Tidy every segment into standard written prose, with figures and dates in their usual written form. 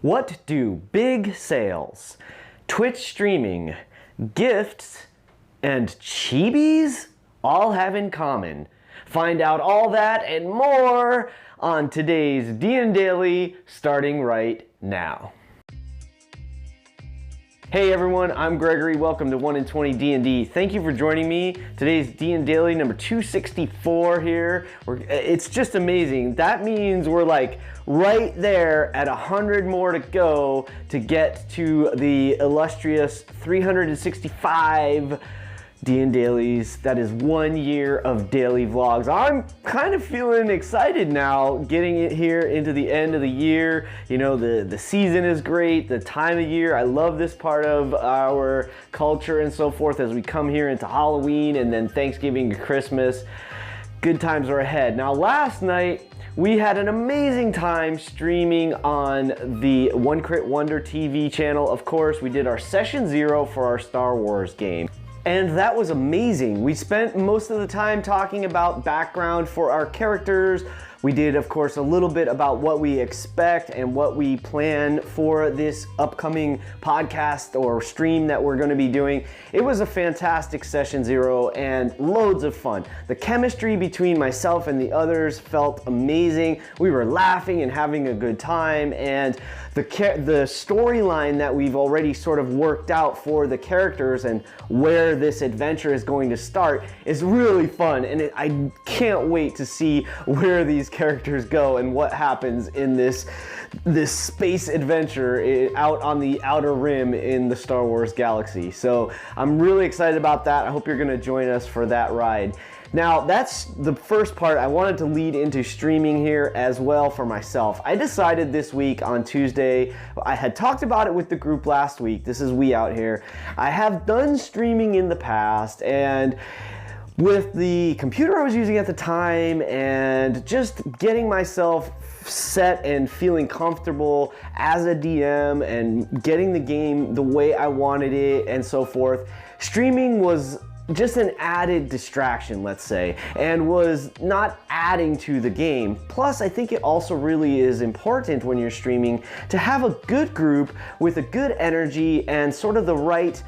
What do big sales, Twitch streaming, gifts, and Chibis all have in common? Find out all that and more on today's DnDaily, starting right now. Hey everyone, I'm Gregory. Welcome to 1 in 20 D&D. Thank you for joining me. Today's DnDaily number 264 here. It's just amazing. That means we're like right there at 100 more to go to get to the illustrious 365 DnDailies. That is 1 year of daily vlogs. I'm kind of feeling excited now, getting it here into the end of the year. You know, the season is great, the time of year. I love this part of our culture and so forth as we come here into Halloween and then Thanksgiving and Christmas. Good times are ahead. Now, last night, we had an amazing time streaming on the One Crit Wonder TV channel. Of course, we did our session 0 for our Star Wars game. And that was amazing. We spent most of the time talking about background for our characters. We did, of course, a little bit about what we expect and what we plan for this upcoming podcast or stream that we're going to be doing. It was a fantastic session 0 and loads of fun. The chemistry between myself and the others felt amazing. We were laughing and having a good time, and the storyline that we've already sort of worked out for the characters and where this adventure is going to start is really fun, and I can't wait to see where these characters go and what happens in this space adventure out on the outer rim in the Star Wars galaxy. So I'm really excited about that. I hope you're going to join us for that ride. Now, that's the first part. I wanted to lead into streaming here as well for myself. I decided this week on Tuesday, I had talked about it with the group last week. This is We Out Here. I have done streaming in the past, and with the computer I was using at the time and just getting myself set and feeling comfortable as a DM and getting the game the way I wanted it and so forth, streaming was just an added distraction, let's say, and was not adding to the game. Plus, I think it also really is important when you're streaming to have a good group with a good energy and sort of the right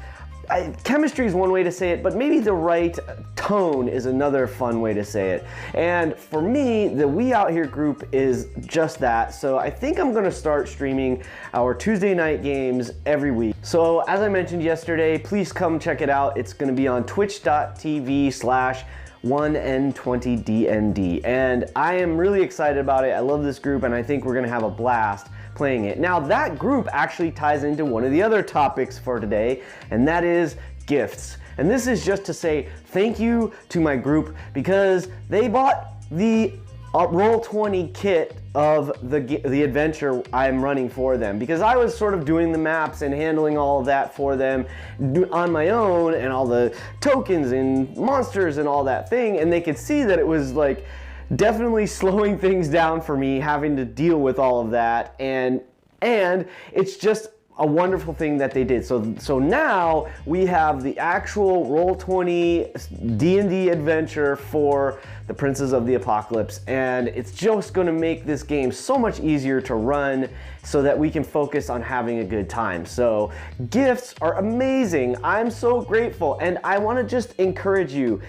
chemistry is one way to say it, but maybe the right tone is another fun way to say it. And for me, the We Out Here group is just that. So I think I'm gonna start streaming our Tuesday night games every week. So as I mentioned yesterday, please come check it out. It's gonna be on twitch.tv/1n20dnd. And I am really excited about it. I love this group and I think we're gonna have a blast playing it. Now, that group actually ties into one of the other topics for today, and that is gifts. And this is just to say thank you to my group because they bought the Roll20 kit of the adventure I'm running for them, because I was sort of doing the maps and handling all of that for them on my own and all the tokens and monsters and all that thing, and they could see that it was like definitely slowing things down for me having to deal with all of that, and it's just a wonderful thing that they did. So now we have the actual Roll20 D&D adventure for the Princes of the Apocalypse, and it's just going to make this game so much easier to run so that we can focus on having a good time. So gifts are amazing. I'm so grateful, and I want to just encourage you,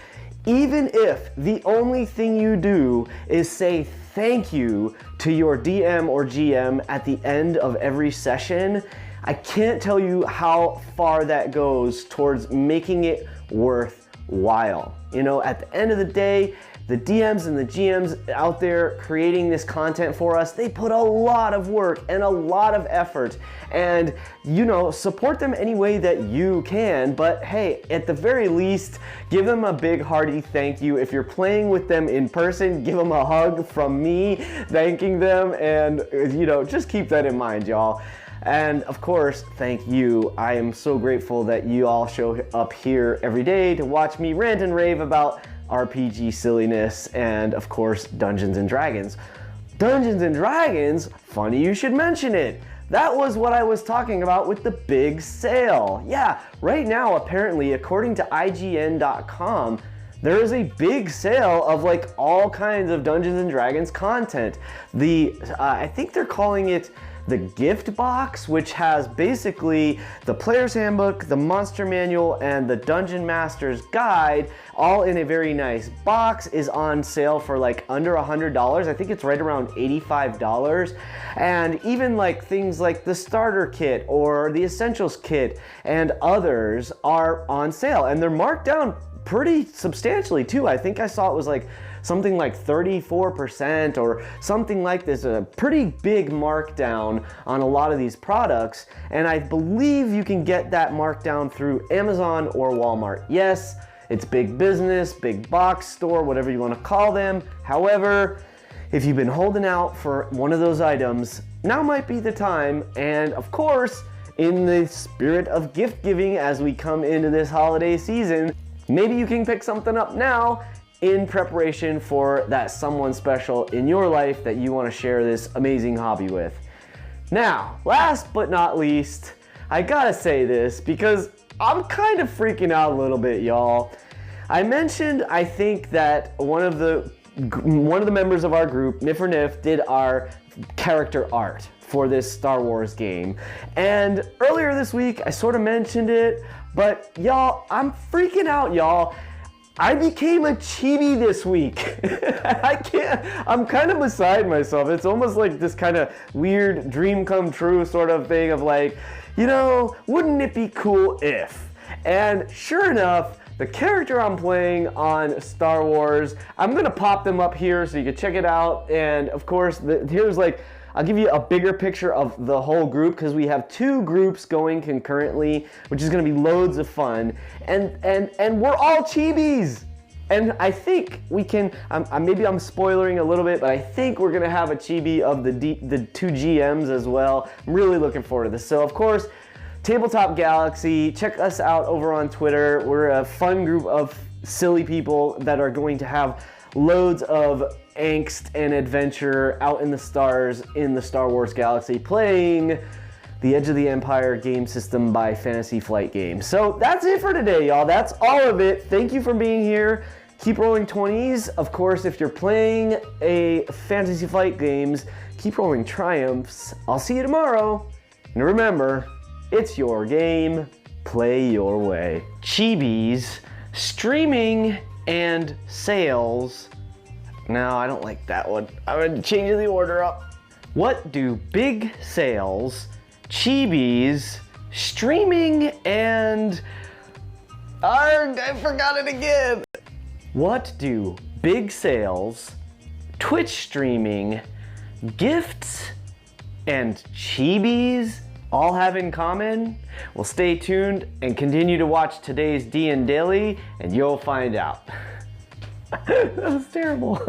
even if the only thing you do is say thank you to your DM or GM at the end of every session, I can't tell you how far that goes towards making it worthwhile. You know, at the end of the day, the DMs and the GMs out there creating this content for us, they put a lot of work and a lot of effort, and you know, support them any way that you can. But hey, at the very least, give them a big hearty thank you. If you're playing with them in person, give them a hug from me thanking them, and you know, just keep that in mind, y'all. And of course, thank you. I am so grateful that you all show up here every day to watch me rant and rave about RPG silliness and, of course, Dungeons and Dragons. Dungeons and Dragons? Funny you should mention it. That was what I was talking about with the big sale. Yeah, right now, apparently, according to IGN.com, there is a big sale of like all kinds of Dungeons and Dragons content. I think they're calling it the gift box, which has basically the player's handbook, the monster manual, and the dungeon master's guide, all in a very nice box, is on sale for like under $100. I think it's right around $85. And even like things like the starter kit or the essentials kit and others are on sale, and they're marked down pretty substantially too. I think I saw it was like something like 34% or something like this, a pretty big markdown on a lot of these products. And I believe you can get that markdown through Amazon or Walmart. Yes, it's big business, big box store, whatever you want to call them. However, if you've been holding out for one of those items, now might be the time. And of course, in the spirit of gift giving as we come into this holiday season, maybe you can pick something up now in preparation for that someone special in your life that you want to share this amazing hobby with. Now, last but not least, I gotta say this because I'm kind of freaking out a little bit, y'all. I mentioned, I think, that one of the members of our group, Nif or Nif, did our character art for this Star Wars game. And earlier this week, I sort of mentioned it, but y'all, I'm freaking out, y'all. I became a chibi this week. I'm kind of beside myself. It's almost like this kind of weird dream come true sort of thing of like, you know, wouldn't it be cool if? And sure enough, the character I'm playing on Star Wars, I'm gonna pop them up here so you can check it out. And of course, here's like, I'll give you a bigger picture of the whole group because we have 2 groups going concurrently, which is going to be loads of fun. And we're all chibis. And I think we can, maybe I'm spoiling a little bit, but I think we're going to have a chibi of the 2 GMs as well. I'm really looking forward to this. So of course, Tabletop Galaxy, check us out over on Twitter. We're a fun group of silly people that are going to have loads of angst and adventure out in the stars in the Star Wars galaxy, playing the Edge of the Empire game system by Fantasy Flight Games. So that's it for today, y'all. That's all of it. Thank you for being here. Keep rolling 20s. Of course, if you're playing a Fantasy Flight Games, keep rolling triumphs. I'll see you tomorrow. And remember, it's your game. Play your way. Chibis, streaming, and sales. No, I don't like that one. I'm gonna change the order up. What do big sales, chibis, streaming, and... Arrgh, I forgot it again. What do big sales, Twitch streaming, gifts, and chibis all have in common? Well, stay tuned and continue to watch today's DnDaily and you'll find out. That was terrible.